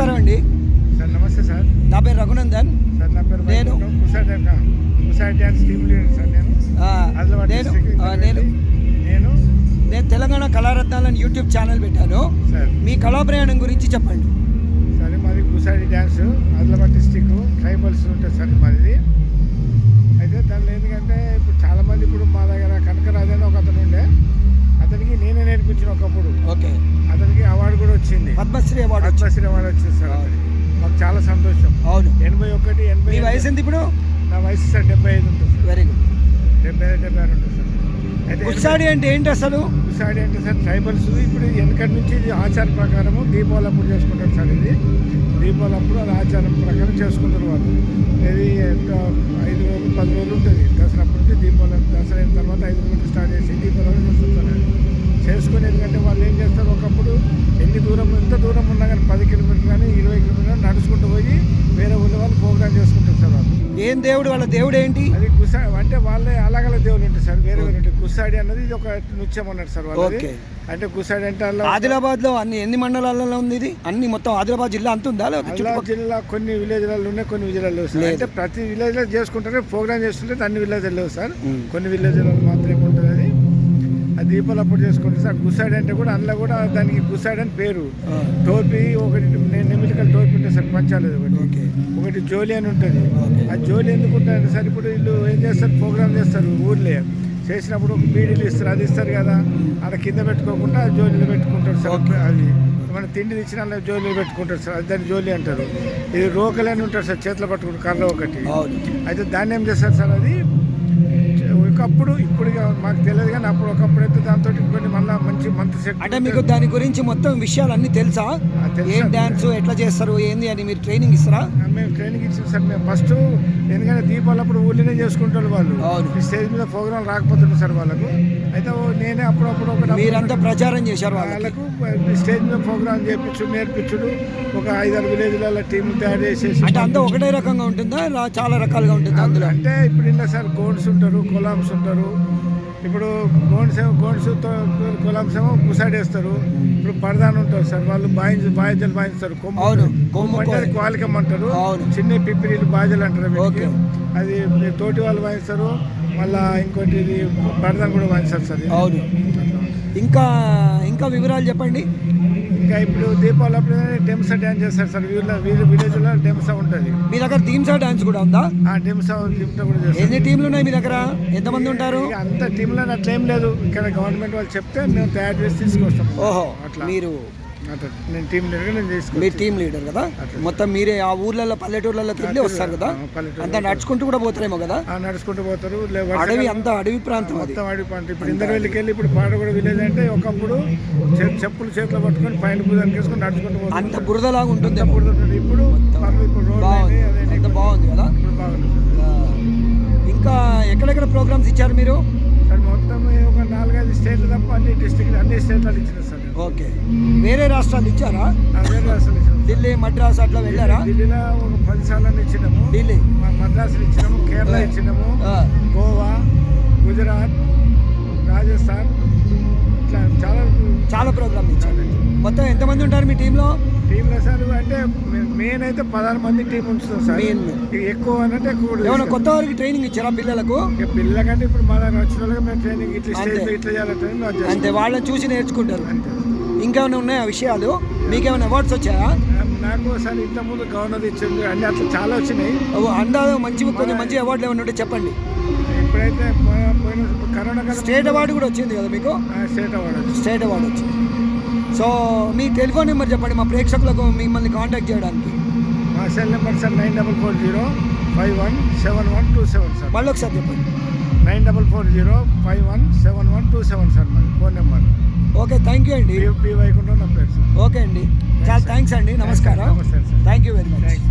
నమస్కారం అండి సార్. నమస్తే సార్. నా పేరు రఘునందన్ సార్ నా పేరు నేను కుసాడ్ డ్యాన్స్ టీమ్ లీడర్ సార్. నేను తెలంగాణ కళారత్నాలను యూట్యూబ్ ఛానల్ పెట్టాను సార్. మీ కళా ప్రయాణం గురించి చెప్పండి. సరే, మాది కుసాడి డ్యాన్స్ ఆదిలాబాద్ డిస్టిక్ ట్రైబల్స్ ఉంటుంది సార్ మాది. అయితే దానిలో ఎందుకంటే ఇప్పుడు చాలామంది ఇప్పుడు మా దగ్గర కనకరాజు అని ఒక అతను ఉండే, అతనికి నేనే నేర్పించిన ఒకప్పుడు. ఓకే, అతనికి అవార్డు కూడా వచ్చింది, పద్మశ్రీ అవార్డు వచ్చింది సార్. అతనికి మాకు చాలా సంతోషం. అవును. 81 మీ వయసు ఎంత ఇప్పుడు? నా వయసు సార్ 75 ఉంటుంది సార్. Very good. 76 ఉంటుంది సార్. అయితే కుసాడి అంటే ఏంటి అసలు? కుసాడి అంటే సార్ ట్రైబల్స్ ఇప్పుడు వెనకటి నుంచి ఇది ఆచార ప్రకారము దీపావళి అప్పుడు చేసుకుంటారు సార్. ఇది దీపావళి అప్పుడు అది ఆచారం ప్రకారం చేసుకుంటారు వాళ్ళు. ఇది 5 రోజులు 10 రోజులు ఉంటుంది. దసరా అప్పటి నుంచి దీపావళి, దసరా అయిన తర్వాత 5 రోజులు స్టార్ట్ చేసి దీపావళి చేస్తుంటారు. చేసుకుని ఎందుకంటే వాళ్ళు ఏం చేస్తారు, ఒకప్పుడు ఎంత దూరం ఉన్నా కానీ 10 కిలోమీటర్లు కానీ 20 కిలోమీటర్లు నడుచుకుంటూ పోయి వేరే ఊళ్ళో వాళ్ళు ప్రోగ్రామ్ చేసుకుంటారు సార్. వాళ్ళు ఏం దేవుడు, వాళ్ళ దేవుడు ఏంటి? అది కుసాడి అంటే వాళ్ళే అలగల దేవుళ్ళు ఉంటాయి సార్, వేరే వేరే ఉంటాయి. కుసాడి అన్నది ఇది ఒక నృత్యం అన్నట్టు సార్ వాళ్ళది. అంటే కుసాడి అంటే ఆదిలాబాద్ లో ఎన్ని మండలాలలో ఉంది ఇది? అన్ని మొత్తం ఆదిలాబాద్ జిల్లా అంత ఉందా? ఆదిలాబాద్ జిల్లా కొన్ని విలేజ్లలో ఉన్నాయి, కొన్ని విలేజ్లలో సార్. అంటే ప్రతి విలేజ్ లో చేసుకుంటారే, ప్రోగ్రామ్ చేస్తుంటే అన్ని విలేజ్ లేవు సార్. కొన్ని విలేజ్లలో మాత్రమే ఉంటుంది అది. ఆ దీపాలు అప్పుడు చేసుకుంటారు సార్. కుసాడి అంటే కూడా అందులో కూడా దానికి కుసాడి అని పేరు. టోపీ ఒకటి నెమిలికల్ టోపీ ఉంటుంది సార్, పంచాలి ఒకటి జోలి అని ఉంటుంది. ఆ జోలి ఎందుకు ఉంటుంది సార్, ఇప్పుడు వీళ్ళు ఏం చేస్తారు, ప్రోగ్రామ్ చేస్తారు ఊర్లే చేసినప్పుడు ఒక బీడీలు ఇస్తారు, అది ఇస్తారు కదా, అక్కడ కింద పెట్టుకోకుండా జోలీలు పెట్టుకుంటారు సార్. అది మన తిండి ఇచ్చిన జోలీలు పెట్టుకుంటారు సార్, అది దాన్ని జోలి అంటారు. ఇది రోకలు అని ఉంటారు సార్, చేతిలో పట్టుకుంటారు కర్ర ఒకటి. అయితే దాన్ని ఏం చేస్తారు సార్, అది ఒకప్పుడు ఇప్పుడు మాకు తెలియదు కానీ ఒకప్పుడు అయితే దాంతో కొన్ని మళ్ళీ మంచి మంత్రి శక్తి. అంటే మీకు దాని గురించి మొత్తం విషయాలు అన్ని తెలుసా? ఏం డాన్స్ ఎట్లా చేస్తారు ఏంది అని మీరు ట్రైనింగ్ ఇస్తారా? మేము ట్రైనింగ్ ఇచ్చాం సార్. మేము ఫస్ట్ ఎందుకంటే దీపావళి అప్పుడు ఊళ్ళోనే చేసుకుంటారు వాళ్ళు, స్టేజ్ మీద ప్రోగ్రాం రాకపోతుంది సార్ వాళ్ళకు. అయితే నేనే అప్పుడప్పుడు మీరంతా ప్రచారం చేశారు వాళ్ళకు, స్టేజ్ మీద ప్రోగ్రామ్ నేర్పించుడు. ఒక 5-6 విలేజ్ల టీం తయారు చేసేసి. అంటే అంతా ఒకటే రకంగా ఉంటుందా, చాలా రకాలుగా ఉంటుందా అందులో? అంటే ఇప్పుడు ఇలా సార్ గోండ్స్ ఉంటారు, కొలామ్స్ ఉంటారు. ఇప్పుడు గోండ్స్ కొలామ్స్ ఏమో కుసాడి వేస్తారు. ఇప్పుడు పరదాన్ ఉంటారు సార్, వాళ్ళు బాయిజలు బాయిస్తారు. కొమ్ము అంటే క్వాలికమ్ అంటారు, చిన్న పిప్పిరీలు బాజలు అంటారు. అది తోటి వాళ్ళు వాయిస్తారు. మళ్ళీ ఇంకోటి ఇది పరదాన్ కూడా వాయిస్తారు సార్. అవును. ఇంకా వివరాలు చెప్పండి. ఇంకా ఇప్పుడు దీపావళి అప్పుడు డెమ్సా డ్యాన్స్ చేస్తారు సార్. విలేజ్లో డెమ్సా ఉంటుంది. మీ దగ్గర థీమ్సా డ్యాన్స్ కూడా ఉందా? డెమ్సా కూడా చేస్తారు. ఎన్ని టీంలు ఉన్నాయి మీ దగ్గర? ఎంతమంది ఉంటారు? అంత టీంలో అట్లా ఏం లేదు. ఇక్కడ గవర్నమెంట్ వాళ్ళు చెప్తే మేము తయారు చేసి తీసుకొస్తాం. ఓహో, అట్లా మీరు నేను టీం లీడర్, మీరు టీం లీడర్ కదా. మొత్తం మీరే ఆ ఊర్లలో పల్లెటూర్లలోకి వెళ్ళి వస్తారు కదా, అంతా నడుచుకుంటూ కూడా పోతారేమో కదా? నడుచుకుంటూ పోతారు. అడవి, అంతా అడవి ప్రాంతం, మొత్తం అడవి ప్రాంతం. ఇప్పుడు ఇందరవెల్లికి వెళ్ళి ఇప్పుడు పాడగూడ విలేజ్ అంటే ఒకప్పుడు చెప్పులు చేతిలో పట్టుకొని పైన బుధం చేసుకొని నడుచుకుంటూ పోతారు. అంత బురదలాగా ఉంటుంది. ఇప్పుడు అంత బాగుంది కదా. ఇంకా ఎక్కడెక్కడ ప్రోగ్రామ్స్ ఇచ్చారు మీరు? సార్ మొత్తం ఒక 4-5 స్టేట్లు తప్ప అన్ని స్టేట్లలో ఇచ్చిన సార్. ఓకే. వేరే రాష్ట్రాలు ఇచ్చారా? వేరే రాష్ట్రాలు ఇచ్చాము. ఢిల్లీ, మద్రాసు అట్లా వెళ్ళారా? ఢిల్లీలో ఒక 10 సార్లు ఇచ్చినాము. ఢిల్లీ, మద్రాసులు ఇచ్చినాము, కేరళ ఇచ్చినాము, గోవా, గుజరాత్, రాజస్థాన్, ఇట్లా చాలా ప్రోగ్రామ్ ఇచ్చారు. మొత్తం ఎంతమంది ఉంటారు మీ టీంలో సార్? అంటే మెయిన్ అయితే 16 మంది టీం ఉంచుతాం సార్. ఎక్కువ అంటే ఏమైనా కొత్త వారికి ట్రైనింగ్ ఇచ్చారా పిల్లలకు? పిల్లలకంటే ఇప్పుడు మా దగ్గర వచ్చిన వాళ్ళకి మేము ట్రైనింగ్ ఇట్లా చేయాలంటే అంతే, వాళ్ళని చూసి నేర్చుకుంటారు. ఇంకేమైనా ఉన్నాయా విషయాలు? మీకేమైనా అవార్డ్స్ వచ్చాయా? నాకు సార్ ఇంతకుముందు గవర్నర్ ఇచ్చింది అన్ని అట్లా చాలా వచ్చినాయి. అందాజ కొంచెం మంచి అవార్డులు ఏమైనా ఉంటే చెప్పండి. ఇప్పుడైతే కరోనా స్టేట్ అవార్డు కూడా వచ్చింది కదా మీకు? స్టేట్ అవార్డు వచ్చింది. సో మీ టెలిఫోన్ నెంబర్ చెప్పండి మా ప్రేక్షకులకు మిమ్మల్ని కాంటాక్ట్ చేయడానికి. మా సెల్ నెంబర్ సార్ 9440517127 సార్. మళ్ళీ ఒకసారి చెప్పండి. 9440517127 సార్ మరి phone number. Okay, thank you అండి. వైకుంఠం నా పేరు సార్. ఓకే అండి, చాలా థ్యాంక్స్ అండి. నమస్కారం. నమస్తే sir. Thank you very much.